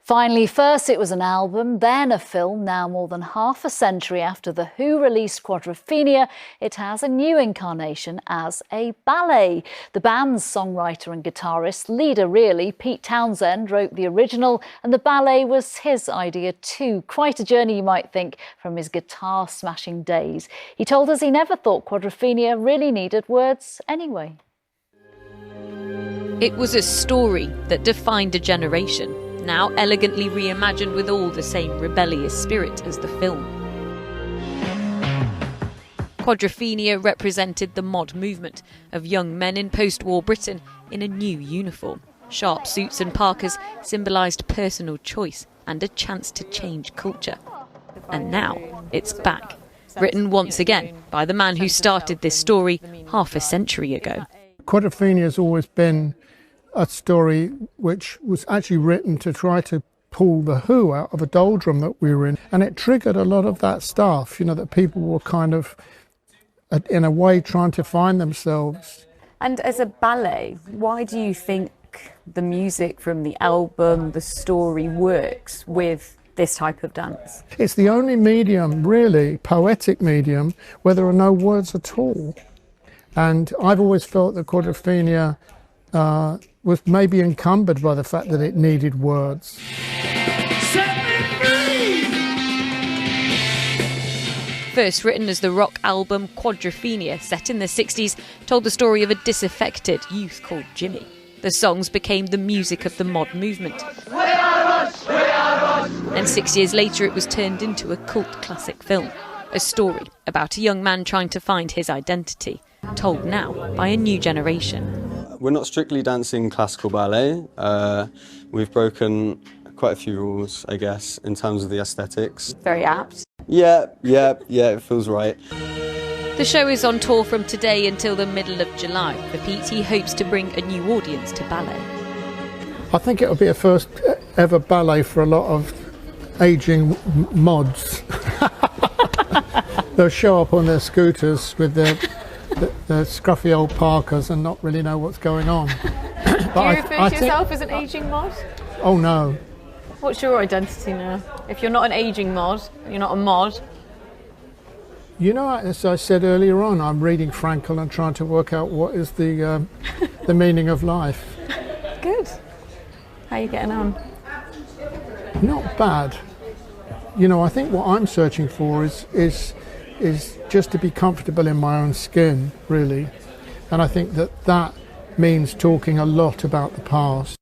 Finally, first it was an album, then a film. Now, more than half a century after The Who released Quadrophenia, it has a new incarnation as a ballet. The band's songwriter and guitarist, leader really, Pete Townshend, wrote the original, and the ballet was his idea too. Quite a journey, you might think, from his guitar-smashing days. He told us he never thought Quadrophenia really needed words anyway. It was a story that defined a generation, now elegantly reimagined with all the same rebellious spirit as the film. Quadrophenia represented the mod movement of young men in post-war Britain in a new uniform. Sharp suits and parkas symbolised personal choice and a chance to change culture. And now it's back, written once again by the man who started this story half a century ago. Quadrophenia has always been a story which was actually written to try to pull the Who out of a doldrum that we were in. And it triggered a lot of that stuff, you know, that people were kind of, in a way, trying to find themselves. And as a ballet, why do you think the music from the album, the story, works with this type of dance? It's the only medium, really, poetic medium, where there are no words at all. And I've always felt that Quadrophenia was maybe encumbered by the fact that it needed words. First written as the rock album, Quadrophenia, set in the 60s, told the story of a disaffected youth called Jimmy. The songs became the music of the mod movement. And 6 years later it was turned into a cult classic film, a story about a young man trying to find his identity, told now by a new generation. We're not strictly dancing classical ballet. We've broken quite a few rules, I guess, in terms of the aesthetics. Very apt. Yeah, it feels right. The show is on tour from today until the middle of July. For Pete, he hopes to bring a new audience to ballet. I think it'll be a first ever ballet for a lot of ageing mods. They'll show up on their scooters with their scruffy old parkas and not really know what's going on. Do you refer to yourself as an ageing mod? Oh no. What's your identity now? If you're not an ageing mod, you're not a mod. You know, as I said earlier on, I'm reading Frankl and trying to work out what is the meaning of life. Good. How are you getting on? Not bad. You know, I think what I'm searching for is just to be comfortable in my own skin, really. And I think that means talking a lot about the past.